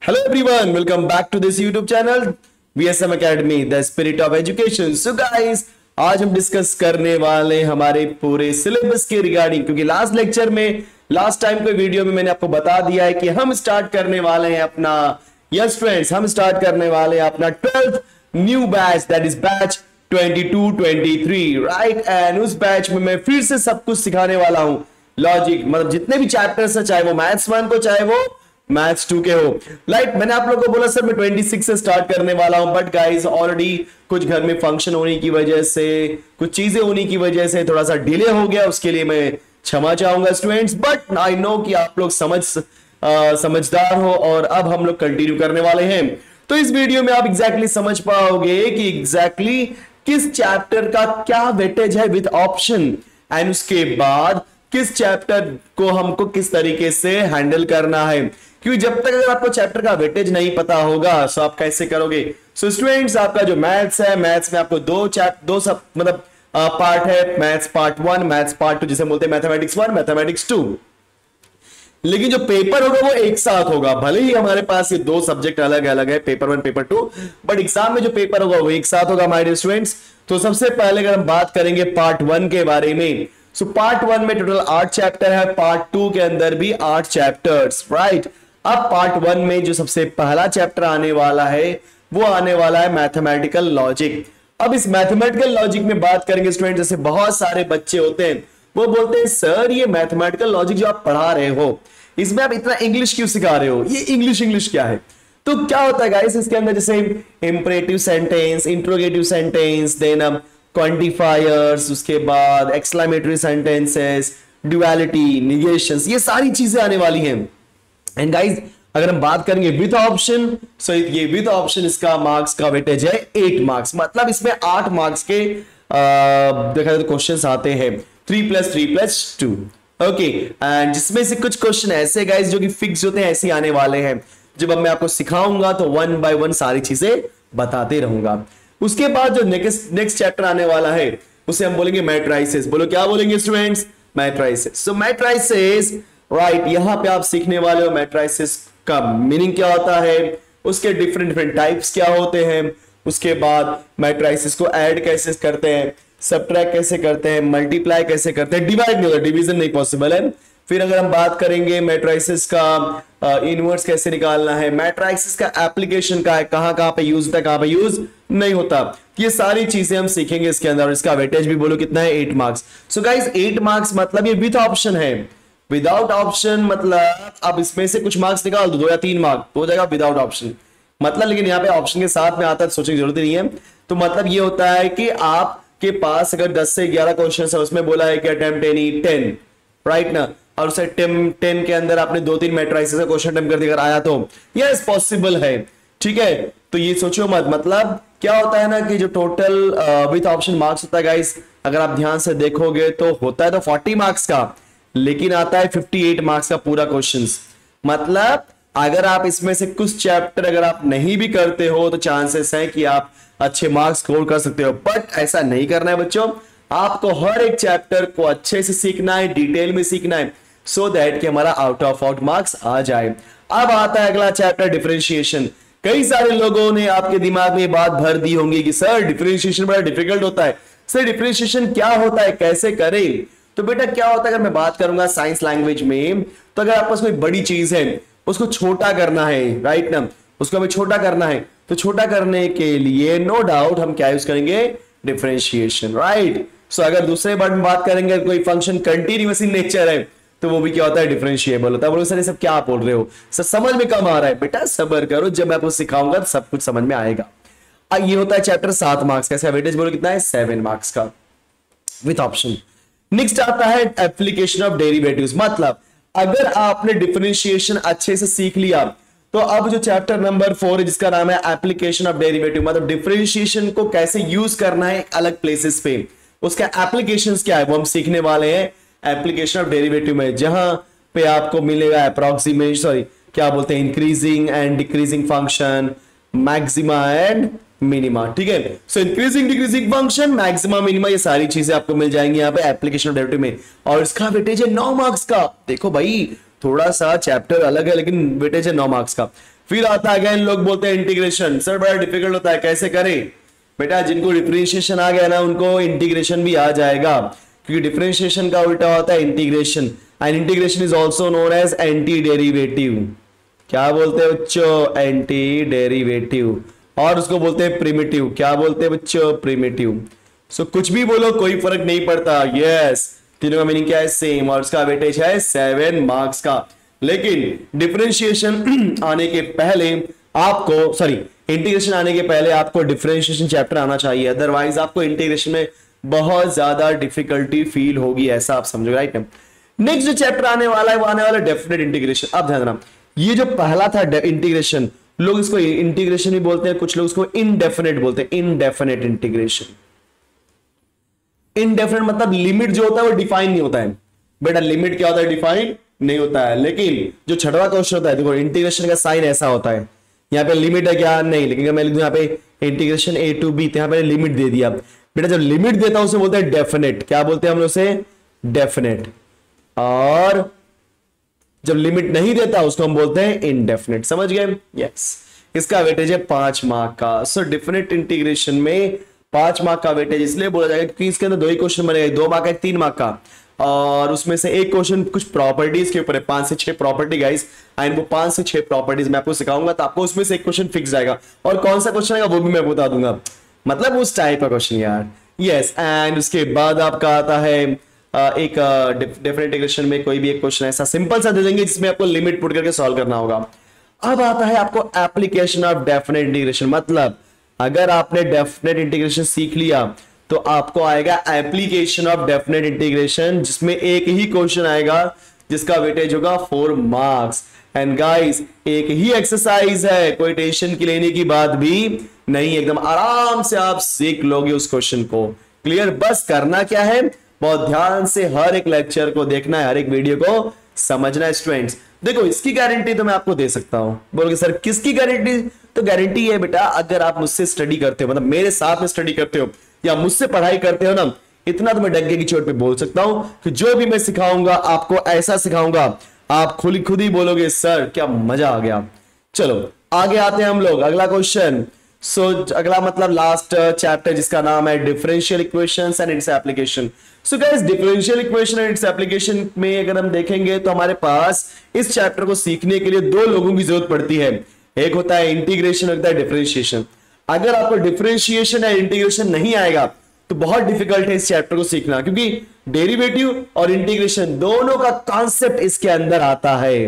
Hello everyone, welcome back to this YouTube channel VSM Academy, the spirit of education. So guys, आज हम discuss करने वाले हमारे पूरे सिलेबस के रिगार्डिंग, क्योंकि लास्ट टाइम के वीडियो में मैंने आपको बता दिया है कि हम स्टार्ट करने वाले हैं अपना स्टूडेंट्स, हम स्टार्ट करने वाले हैं अपना 12th new batch, that is batch 22-23, right. And उस बैच में मैं फिर से सब कुछ सिखाने वाला हूं, लॉजिक, मतलब जितने भी चैप्टर्स है, चाहे वो मैथ्स 1 को, चाहे वो मैथ्स 2 के हो। लाइक मैंने आप लोगों को बोला सर मैं 26 से स्टार्ट करने वाला हूं, बट गाइस ऑलरेडी कुछ घर में फंक्शन होने की वजह से, कुछ चीजें होने की वजह से थोड़ा सा डिले हो गया, उसके लिए मैं क्षमा चाहूंगा स्टूडेंट्स। बट आई नो कि आप लोग समझदार हो और अब हम लोग कंटिन्यू करने वाले हैं। तो इस वीडियो में आप एग्जैक्टली समझ पाओगे कि एग्जैक्टली किस चैप्टर का क्या वेटेज है विद ऑप्शन, एंड उसके बाद किस चैप्टर को हमको किस तरीके से हैंडल करना है। क्योंकि जब तक अगर आपको चैप्टर का वेटेज नहीं पता होगा तो आप कैसे करोगे। सो स्टूडेंट्स, आपका जो मैथ्स है, मैथ्स में आपको दो सब मतलब पार्ट है, मैथ्स पार्ट 1, मैथ्स पार्ट 2, जिसे बोलते हैं मैथमेटिक्स 1, मैथमेटिक्स 2। लेकिन जो पेपर होगा वो एक साथ होगा, भले ही हमारे पास ये दो सब्जेक्ट अलग अलग है, पेपर 1 पेपर 2, बट एग्जाम में जो पेपर होगा वो एक साथ होगा माय डियर स्टूडेंट्स। तो सबसे पहले अगर हम बात करेंगे पार्ट 1 के बारे में, सो पार्ट 1 में टोटल 8 चैप्टर है, पार्ट 2 के अंदर भी 8 चैप्टर्स, राइट। अब पार्ट 1 में जो सबसे पहला चैप्टर आने वाला है वो आने वाला है मैथमेटिकल लॉजिक। अब इस मैथमेटिकल लॉजिक में बात करेंगे स्टूडेंट, जैसे बहुत सारे बच्चे होते हैं वो बोलते हैं सर ये मैथमेटिकल लॉजिक जो आप पढ़ा रहे हो इसमें आप इतना इंग्लिश क्यों सिखा रहे हो, ये इंग्लिश क्या है। तो क्या होता है गाइस इसके अंदर, जैसे imperative sentence, interrogative sentence, then quantifiers, उसके बाद एक्सक्लेमेटरी सेंटेंसेस, ड्युअलिटी, निगेशंस, ये सारी चीजें आने वाली हैं। एंड गाइस अगर हम बात करेंगे विद ऑप्शन, सो ये विद ऑप्शन इसका मार्क्स का वेटेज है 8 मार्क्स, मतलब इसमें 8 मार्क्स के देखा जाए तो क्वेश्चंस आते हैं 3+3+2, ओके। एंड जिसमें से कुछ क्वेश्चन ऐसे गाइस जो कि फिक्स होते हैं, ऐसे आने वाले हैं। जब अब मैं आपको सिखाऊंगा तो 1 बाय 1 सारी चीजें बताते रहूंगा। उसके बाद जो नेक्स्ट चैप्टर आने वाला है उसे हम बोलेंगे मैट्राइसेस। बोलो क्या बोलेंगे स्टूडेंट्स, मैट्राइसेस। सो मैट्राइसेस, राइट, यहां पे आप सीखने वाले हो मैट्राइसेस का मीनिंग क्या होता है, उसके डिफरेंट टाइप्स क्या होते हैं, उसके बाद मैट्राइसेस को ऐड कैसे करते हैं, सबट्रैक्ट कैसे करते हैं, मल्टीप्लाई कैसे करते हैं, डिवाइड नहीं होता, डिवीजन नहीं पॉसिबल है। फिर अगर हम बात करेंगे मैट्राइसेस का इनवर्स कैसे निकालना है, मैट्राइसेस का एप्लीकेशन का है, कहां पे यूज होता है, कहां पे यूज नहीं होता, ये सारी चीजें हम सीखेंगे इसके अंदर। इसका वेटेज भी बोलो कितना है, 8 मार्क्स। सो गाइस 8 मार्क्स मतलब ये विद ऑप्शन है, विदाउट ऑप्शन मतलब अब इसमें से कुछ मार्क्स निकाल दो, 2 या 3 मार्क्स तो हो जाएगा विदाउट ऑप्शन मतलब। लेकिन यहाँ पे ऑप्शन के साथ में आता है, सोचने की जरूरत नहीं है। तो मतलब ये होता है कि आपके पास अगर 10 से 11 क्वेश्चन है, उसमें बोला है कि अटेम्प्ट एनी 10, राइट ना, और उसे 10 के अंदर आपने 2-3 मैट्राइसेस का क्वेश्चन अटेम्प्ट कर दिया, अगर आया तो यस पॉसिबल है, ठीक है। तो ये सोचो मत, मतलब क्या होता है ना कि जो टोटल विद ऑप्शन मार्क्स होता है गाइस, अगर आप ध्यान से देखोगे तो होता है तो 40 मार्क्स का, लेकिन आता है 58 मार्क्स का पूरा क्वेश्चंस। मतलब अगर आप इसमें से कुछ चैप्टर अगर आप नहीं भी करते हो तो चांसेस है कि आप अच्छे मार्क्स स्कोर कर सकते हो, बट ऐसा नहीं करना है बच्चों। आपको हर एक चैप्टर को अच्छे से सीखना है, डिटेल में सीखना है, सो दैट कि हमारा आउट ऑफ आउट मार्क्स आ जाए। अब आता है अगला चैप्टर, डिफरेंशिएशन। कई सारे लोगों ने आपके दिमाग में बात भर दी होंगी कि सर डिफरेंशिएशन बड़ा डिफिकल्ट होता है, सर डिफरेंशिएशन क्या होता है, कैसे करें। तो बेटा क्या होता है, अगर मैं बात करूंगा साइंस लैंग्वेज में, तो अगर आपके पास कोई बड़ी चीज है उसको छोटा करना है, राइट ना, उसको हमें छोटा करना है, तो छोटा करने के लिए नो डाउट हम क्या यूज करेंगे, डिफरेंशिएशन, राइट। सो अगर दूसरे वर्ड में बात करेंगे, कोई फंक्शन कंटिन्यूअस इन नेचर है तो वो भी क्या होता है, डिफरेंशिएबल होता है। बोलो सर ये सब क्या बोल रहे हो, सर समझ में कम आ रहा है। बेटा सब्र करो, जब मैं आपको सिखाऊंगा तो सब कुछ समझ में आएगा। ये होता है चैप्टर 7 मार्क्स का, वेटेज बोलो कितना है, 7 मार्क्स का विथ ऑप्शन। नेक्स्ट आता है एप्लीकेशन ऑफ डेरिवेटिव्स। मतलब अगर आपने डिफरेंशिएशन अच्छे से सीख लिया तो अब जो चैप्टर नंबर 4 है जिसका नाम है एप्लीकेशन ऑफ डेरिवेटिव, मतलब डिफरेंशिएशन को कैसे यूज करना है अलग प्लेसेस पे, उसका एप्लीकेशंस क्या है वो हम सीखने वाले हैं एप्लीकेशन ऑफ डेरिवेटिव में, जहां पे आपको मिलेगा अप्रोक्सीमेशन, सॉरी क्या बोलते हैं, increasing and decreasing function, maxima and minima, ठीक है। सो increasing decreasing function, maxima, minima, ये सारी चीजें आपको मिल जाएंगी यहाँ पे एप्लीकेशन ऑफ डेरिवेटिव में, और इसका वेटेज है 9 मार्क्स का। देखो भाई थोड़ा सा चैप्टर अलग है लेकिन वेटेज है 9 मार्क्स का। फिर आता है अगेन, लोग बोलते हैं इंटीग्रेशन सर बड़ा डिफिकल्ट होता है, कैसे करें? बेटा जिनको डिफरेंशिएशन आ गया ना उनको इंटीग्रेशन भी आ जाएगा, क्योंकि डिफरेंशिएशन का उल्टा होता है integration, and integration is also known as antiderivative. क्या बोलते हैं बच्चों? Antiderivative. और उसको बोलते हैं प्रिमिटिव। क्या बोलते हैं बच्चों? प्रिमिटिव। सो कुछ भी बोलो कोई फर्क नहीं पड़ता। यस, तीनों का मीनिंग क्या है? सेम, और उसका वेटेज है 7 मार्क्स का। लेकिन डिफरेंशिएशन आने के पहले आपको, सॉरी इंटीग्रेशन आने के पहले आपको डिफरेंशिएशन चैप्टर आना चाहिए, अदरवाइज आपको इंटीग्रेशन में बहुत ज्यादा डिफिकल्टी फील होगी, ऐसा आप समझो, राइट? नेक्स्ट जो चैप्टर आने वाला है वो आने वाला है डेफिनेट इंटीग्रेशन। अब ध्यान देना, ये जो पहला था इंटीग्रेशन, लोग इसको इंटीग्रेशन भी बोलते हैं, कुछ लोग इसको इनडेफिनेट बोलते हैं, इनडेफिनेट इंटीग्रेशन। इनडेफिनेट मतलब लिमिट जो होता है वो डिफाइन नहीं होता है। बेटा लिमिट क्या होता है? डिफाइन नहीं होता है। लेकिन जो छठवां क्वेश्चन होता है, देखो इंटीग्रेशन का साइन ऐसा होता है, यहाँ पे लिमिट है क्या? नहीं। लेकिन मैं लिख दूं यहाँ पे इंटीग्रेशन a to b, तो यहाँ पे लिमिट दे दिया। बेटा जब लिमिट देता हूं उसे बोलते हैं डेफिनेट। क्या बोलते हैं हम लोग उसे? डेफिनेट। और जब लिमिट नहीं देता उसको हम बोलते हैं इनडेफिनेट। समझ गए? यस। इसका वेटेज है 5 मार्क का। सो डेफिनेट इंटीग्रेशन में 5 मार्क का वेटेज इसलिए बोला जाएगा क्योंकि इसके अंदर 2 ही क्वेश्चन बनेगा, 2 मार्क है 3 मार्क का, और उसमें से एक क्वेश्चन कुछ प्रॉपर्टीज के ऊपर है, 5 से 6 प्रॉपर्टी गाइस, एंड वो 5 से 6 प्रॉपर्टीज मैं आपको सिखाऊंगा, तो आपको उसमें से एक क्वेश्चन फिक्स जाएगा, और कौन सा क्वेश्चन आएगा वो भी मैं बता दूंगा, मतलब उस टाइप का क्वेश्चन यार। यस, एंड उसके बाद आपका आता है एक डेफिनेट इंटीग्रेशन में कोई भी एक क्वेश्चन ऐसा सिंपल सा दे देंगे जिसमें आपको लिमिट पुट करके सॉल्व करना होगा। अब आता है आपको एप्लीकेशन ऑफ डेफिनेट इंटीग्रेशन, मतलब अगर आपने डेफिनेट इंटीग्रेशन सीख लिया तो आपको आएगा एप्लीकेशन ऑफ डेफिनेट इंटीग्रेशन, जिसमें एक ही क्वेश्चन आएगा जिसका वेटेज होगा 4 मार्क्स। एंड गाइस एक ही एक्सरसाइज है, कोई टेंशन की लेने की बात भी नहीं, एकदम आराम से आप सीख लोगे उस क्वेश्चन को। क्लियर? बस करना क्या है, बहुत ध्यान से हर एक लेक्चर को देखना है, हर एक वीडियो को समझना है स्टूडेंट्स। देखो इसकी गारंटी तो मैं आपको दे सकता हूं। बोलोगे सर किसकी गारंटी? तो गारंटी है बेटा, अगर आप मुझसे स्टडी करते हो, मतलब मेरे साथ में स्टडी करते हो या मुझसे पढ़ाई करते हो ना, इतना तो मैं डंके की चोट पे बोल सकता हूं कि जो भी मैं सिखाऊंगा आपको ऐसा सिखाऊंगा, आप खुद ही बोलोगे सर क्या मजा आ गया। चलो आगे आते हैं हम लोग, अगला क्वेश्चन। सो अगला मतलब लास्ट चैप्टर जिसका नाम है differential equations and its application. So guys differential equation and its application में अगर हम देखेंगे तो हमारे पास इस चैप्टर को सीखने के लिए 2 लोगों की जरूरत पड़ती है, एक होता है इंटीग्रेशन, होता है डिफरेंशिएशन। अगर आपको डिफरेंशिएशन या इंटीग्रेशन नहीं आएगा तो बहुत डिफिकल्ट है इस चैप्टर को सीखना, क्योंकि डेरिवेटिव और इंटीग्रेशन दोनों का कॉन्सेप्ट इसके अंदर आता है।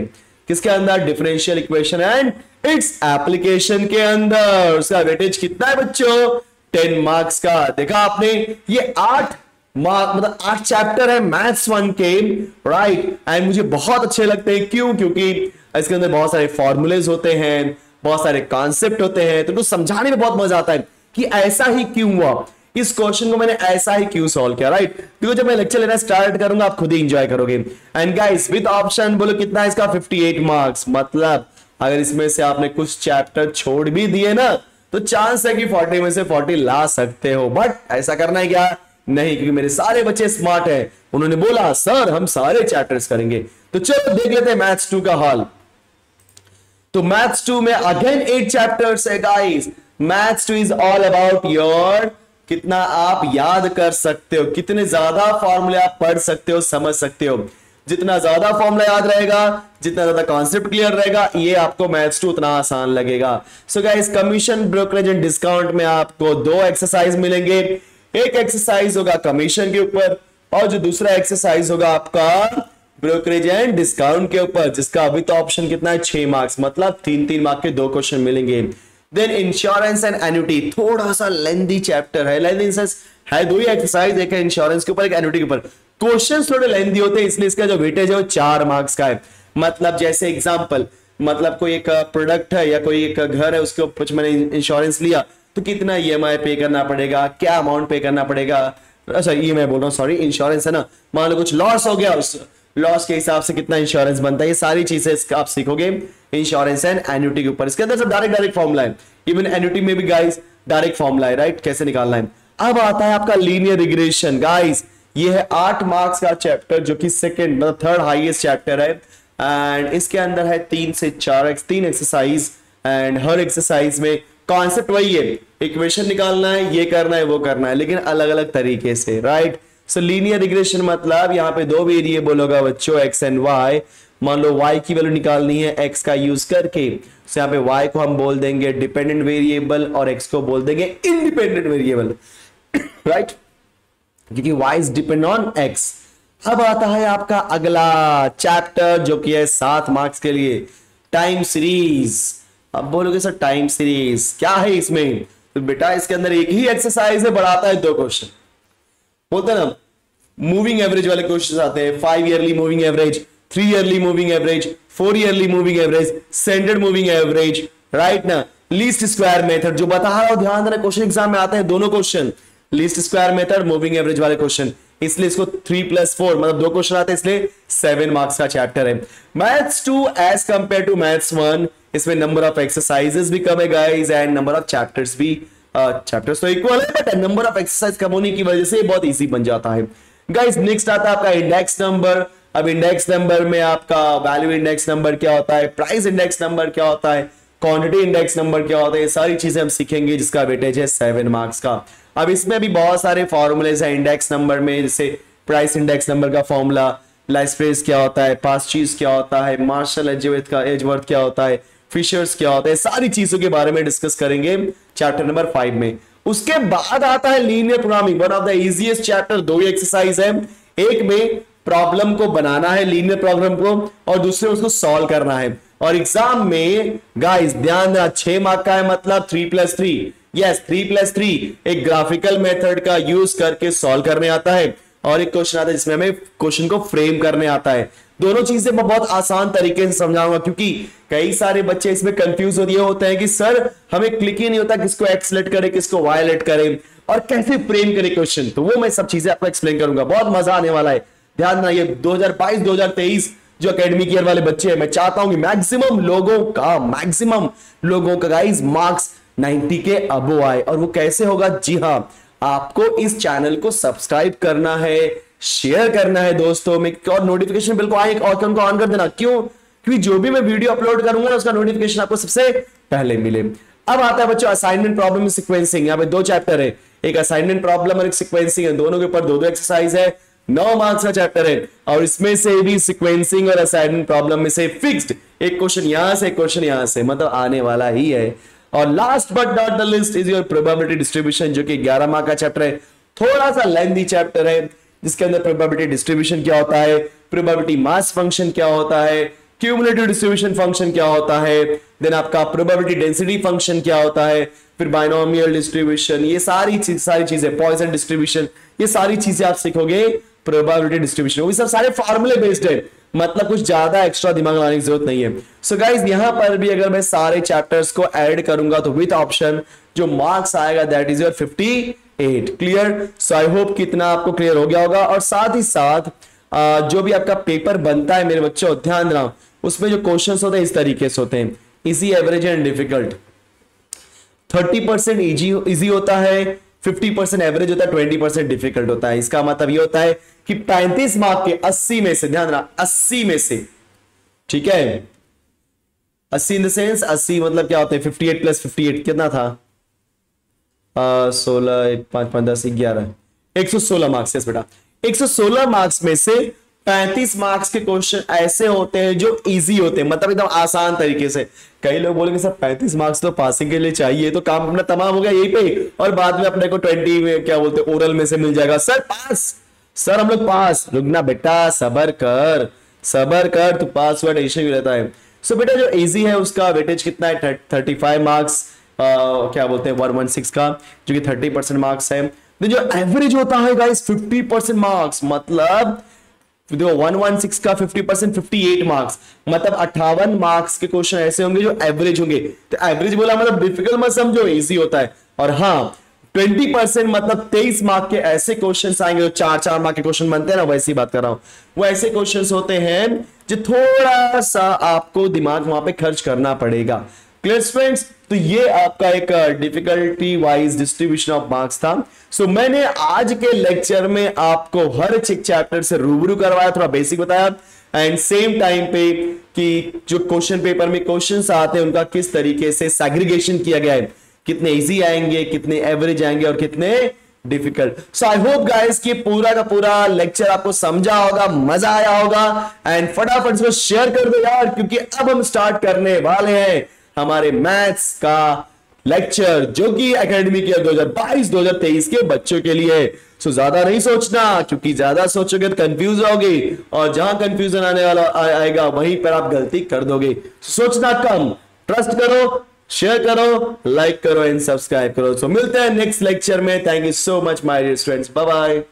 किसके अंदर? Differential equation and its application के अंदर। उसका वेटेज कितना है बच्चों? 10 मार्क्स का। देखा आपने, ये 8 मार्क मतलब 8 चैप्टर है मैथ्स 1 के, राइट? एंड मुझे बहुत अच्छे लगते हैं, क्यों? क्योंकि इसके अंदर बहुत सारे फॉर्मूलेज होते हैं, बहुत सारे कॉन्सेप्ट होते हैं, तो समझाने में बहुत मजा आता है कि ऐसा ही क्यों हुआ, इस क्वेश्चन को मैंने ऐसा ही क्यों सॉल्व किया, राइट? क्योंकि जब मैं लेक्चर लेना स्टार्ट करूंगा आप खुद ही एंजॉय करोगे। एंड गाइस विद ऑप्शन बोलो कितना है इसका? 58 मार्क्स। मतलब अगर इसमें से आपने कुछ चैप्टर छोड़ भी दिए ना तो चांस है कि 40 में से 40 ला सकते हो, बट ऐसा करना है क्या? नहीं, क्योंकि मेरे सारे बच्चे स्मार्ट हैं, उन्होंने बोला सर हम सारे चैप्टर्स करेंगे। तो चलो देख लेते हैं मैथ्स 2 का हाल। तो मैथ्स 2 में अगेन 8 चैप्टर्स है guys. Maths 2 is all about your कितना आप याद कर सकते हो, कितने ज्यादा फॉर्मूले आप पढ़ सकते हो, समझ सकते हो। जितना ज्यादा फॉर्मूला याद रहेगा, जितना ज्यादा कॉन्सेप्ट क्लियर रहेगा, ये आपको मैथ्स 2 उतना आसान लगेगा। So guys commission, brokerage and discount में आपको 2 एक्सरसाइज मिलेंगे। एक एक्सरसाइज होगा कमीशन के ऊपर और जो दूसरा एक्सरसाइज होगा आपका ब्रोकरेज एंड डिस्काउंट के ऊपर, जिसका अभी तो ऑप्शन कितना है? 6 मार्क्स, मतलब 3-3 मार्क के 2 क्वेश्चन मिलेंगे। देन इंश्योरेंस एंड एन्युटी, थोड़ा सा लेंथी चैप्टर है, लेंथी सेंस है 2 ही एक्सरसाइज, एक है इंश्योरेंस के ऊपर, एक एन्युटी के ऊपर। क्वेश्चंस थोड़े लेंथी होते हैं, इसलिए इसका जो वेटेज है वो 4 मार्क्स का है। मतलब जैसे एग्जांपल, मतलब कोई एक प्रोडक्ट है या कोई एक घर है, उसके ऊपर मैंने इंश्योरेंस लिया तो कितना ईएमआई पे करना पड़ेगा, क्या अमाउंट पे करना पड़ेगा, अच्छा ये मैं बोल रहा हूँ सॉरी, इंश्योरेंस है ना, मान लो कुछ लॉस हो गया, उस लॉस के हिसाब से कितना इंश्योरेंस बनता है, ये सारी चीजें आप सीखोगे इंश्योरेंस एंड एन्युटी के ऊपर। इसके अंदर सब डायरेक्ट फॉर्मूला है, इवन एन्युटी में भी गाइस डायरेक्ट फॉर्मूला है, राइट? कैसे निकालना है। अब आता है आपका लीनियर रिग्रेशन। गाइस ये है 8 मार्क्स का चैप्टर, जो कि सेकंड मतलब 3rd हाईएस्ट चैप्टर है, एंड इसके अंदर है 3 से 4 3 एक्सरसाइज एंड हर एक्सरसाइज में कॉन्सेप्ट वही है, इक्वेशन निकालना है, ये करना है, वो करना है, लेकिन अलग अलग तरीके से, राइट। सो लीनियर रिग्रेशन मतलब यहाँ पे दो वेरिएबल होगा बच्चों, एक्स एंड वाई। मान लो y की वैल्यू निकालनी है x का यूज करके, तो यहाँ पे y को हम बोल देंगे डिपेंडेंट वेरिएबल और x को बोल देंगे इंडिपेंडेंट वेरिएबल, राइट, क्योंकि y is depend on x। अब आता है आपका अगला चैप्टर जो कि है 7 मार्क्स के लिए, टाइम सीरीज। अब बोलोगे सर टाइम सीरीज क्या है इसमें, तो बेटा इसके अंदर एक ही एक्सरसाइज है, बढ़ाता है 2 क्वेश्चन। बोलते हैं ना मूविंग एवरेज वाले क्वेश्चन आते हैं, 5 yearly moving average, 3 yearly moving average, 4 yearly moving average, standard moving average, right ना, लीस्ट स्क्वायर मेथड जो बता रहा हूं, ध्यान देना क्वेश्चन एग्जाम में आते हैं दोनों question, least square method, moving average वाले क्वेश्चन, इसलिए इसको 3+4 मतलब 2 क्वेश्चन आते हैं, इसलिए 7 मार्क्स का चैप्टर है। Maths 2 as compare to maths 1, इसमें नंबर ऑफ एक्सरसाइजेस भी कम है guys and number of chapters भी, चैप्टर्स तो इक्वल है बट नंबर ऑफ एक्सरसाइज कम होने की वजह से बहुत इजी बन जाता है गाइस। नेक्स्ट आता है आपका इंडेक्स नंबर। अब इंडेक्स नंबर में आपका वैल्यू इंडेक्स नंबर क्या होता है, प्राइस इंडेक्स नंबर क्या होता है, क्वांटिटी इंडेक्स नंबर क्या होता है, ये सारी चीजें हम सीखेंगे, जिसका वेटेज है 7 मार्क्स का। अब इसमें भी बहुत सारे फॉर्मूलेज हैं इंडेक्स नंबर में, जैसे प्राइस इंडेक्स नंबर का फॉर्मूला, लाइस्प्रेस क्या होता है, पास्ट चीज क्या होता है, मार्शल एजवर्थ क्या होता है, फिशर्स क्या होता है, सारी चीजों के बारे में डिस्कस करेंगे चैप्टर नंबर 5 में। उसके बाद आता है linear programming, one of the easiest chapter, 2 he exercise है, एक में प्रॉब्लम को बनाना है लीनियर प्रोग्राम को और दूसरे उसको सॉल्व करना है। और एग्जाम में गाइस ध्यान देना 6 मार्क का है, मतलब 3+3, यस 3+3 एक ग्राफिकल मेथड का यूज करके सॉल्व करने आता है, और एक क्वेश्चन आता है जिसमें हमें क्वेश्चन को फ्रेम करने आता है। दोनों चीजें मैं बहुत आसान तरीके से समझाऊंगा, क्योंकि कई सारे बच्चे इसमें कंफ्यूज होते हैं कि सर हमें क्लिक ही नहीं होता किसको एक्स लेट करे किसको वाई लेट करे और कैसे फ्रेम करे क्वेश्चन, तो वो मैं सब चीजें आपको एक्सप्लेन करूंगा, बहुत मजा आने वाला है। ध्यान देना, ये 2022-2023 जो एकेडमिक ईयर वाले बच्चे हैं, मैं चाहता हूं कि मैक्सिमम लोगों का गाइस मार्क्स 90 के अबो आए। और वो कैसे होगा, जी हां, आपको इस चैनल को सब्सक्राइब करना है, शेयर करना है दोस्तों में, और नोटिफिकेशन बिल को आइकन को ऑन कर देना। क्यों? क्योंकि जो भी मैं वीडियो अपलोड करूंगा ना उसका नोटिफिकेशन आपको सबसे पहले मिले। अब आता है बच्चों असाइनमेंट प्रॉब्लम सीक्वेंसिंग। यहाँ पे 2 चैप्टर है, एक असाइनमेंट प्रॉब्लम और एक सीक्वेंसिंग है, दोनों के ऊपर 2-2 एक्सरसाइज है, 9 मार्क्स का चैप्टर है। और इसमें से भी सीक्वेंसिंग और असाइनमेंट प्रॉब्लम में से फिक्स्ड एक क्वेश्चन यहां से, एक क्वेश्चन यहां से, मतलब आने वाला ही है। और last but not the list is your probability distribution, जो कि 11 मार्क का चैप्टर है, थोड़ा सा लेंथी चैप्टर है, जिसके अंदर प्रोबेबिलिटी डिस्ट्रीब्यूशन क्या होता है, प्रोबेबिलिटी मास फंक्शन क्या होता है, क्यूमुलेटिव डिस्ट्रीब्यूशन फंक्शन क्या होता है, देन आपका प्रोबेबिलिटी डेंसिटी फंक्शन क्या होता है, फिर बाइनोमियल डिस्ट्रीब्यूशन, ये सारी चीजें, पॉइसन डिस्ट्रीब्यूशन, ये सारी चीजें आप सीखोगे प्रोबेबिलिटी डिस्ट्रीब्यूशन। वो सब सारे फॉर्मूले बेस्ड है, मतलब कुछ ज्यादा एक्स्ट्रा दिमाग लगाने की जरूरत नहीं है। सो गाइस यहां पर भी अगर मैं सारे चैप्टर्स को ऐड करूंगा तो विद ऑप्शन जो मार्क्स आएगा that is your 58। Clear? So I hope कि इतना आपको क्लियर हो गया होगा। और साथ ही साथ जो भी आपका पेपर बनता है मेरे बच्चों, ध्यान देना, उसमें जो क्वेश्चंस होते हैं इस तरीके से होते हैं, easy, average and difficult. 30% easy होता है, 50% एवरेज होता है, 20% डिफिकल्ट होता है। इसका मतलब ये होता है कि 35 मार्क के 80 में से, ध्यान रखना 80 में से, ठीक है, 80 इन द सेंस 80 मतलब क्या होता है, 58 + 58 कितना था, 16, 5, 5, 10, 11, 116 मार्क्स। यस बेटा, 116 मार्क्स में से 35 मार्क्स के क्वेश्चन ऐसे होते हैं जो इजी होते हैं, मतलब एकदम आसान तरीके से। कई लोग बोलेंगे सर 35 मार्क्स तो पासिंग के लिए चाहिए, तो काम अपना तमाम हो गया यहीं पे, और बाद में अपने को 20 में क्या बोलते हैं ओरल में से मिल जाएगा, सर पास, सर हम लोग पास। रुकना बेटा, सबर कर, तो पास हुआ टेंशन भी रहता है। सो बेटा जो इजी है उसका वेटेज कितना है, 35 मार्क्स, क्या बोलते हैं 116 का, जो कि 30% मार्क्स है। तो जो एवरेज होता है गाइस 50% मार्क्स, मतलब देखो 116 का 50% 58 मार्क्स, मतलब 58 मार्क्स के क्वेश्चन ऐसे होंगे जो एवरेज होंगे। तो एवरेज बोला मतलब डिफिकल्ट मत समझो, इजी होता है। और हाँ 20% मतलब 23 मार्क के ऐसे क्वेश्चन आएंगे जो 4-4 मार्क के क्वेश्चन बनते हैं ना, वैसी बात कर रहा हूं। वो ऐसे क्वेश्चन होते हैं जो थोड़ा सा आपको दिमाग वहां पे खर्च करना पड़ेगा। Clear friends? तो ये आपका एक difficulty wise distribution of marks था। सो मैंने आज के लेक्चर में आपको हर एक चैप्टर से रूबरू करवाया, थोड़ा बेसिक बताया, एंड सेम टाइम पे कि जो क्वेश्चन पेपर में क्वेश्चंस आते हैं उनका किस तरीके से सेग्रीगेशन किया गया है, कितने इजी आएंगे, कितने एवरेज आएंगे और कितने difficult. So I hope guys कि पूरा का पूरा लेक्चर आपको समझा होगा, मजा आया होगा, एंड फटाफट इसको शेयर कर दो यार, क्योंकि अब हम स्टार्ट करने वाले हैं हमारे मैथ्स का लेक्चर, जो कि एकेडमी के 2022-2023 के बच्चों के लिए। सो ज्यादा नहीं सोचना, क्योंकि ज्यादा सोचोगे तो कंफ्यूज होगे, और जहां कंफ्यूजन आने वाला आएगा वहीं पर आप गलती कर दोगे। सोचना कम, ट्रस्ट करो, शेयर करो, लाइक करो एंड सब्सक्राइब करो। सो मिलते हैं नेक्स्ट लेक्चर में। Thank you so much my dear students, bye bye.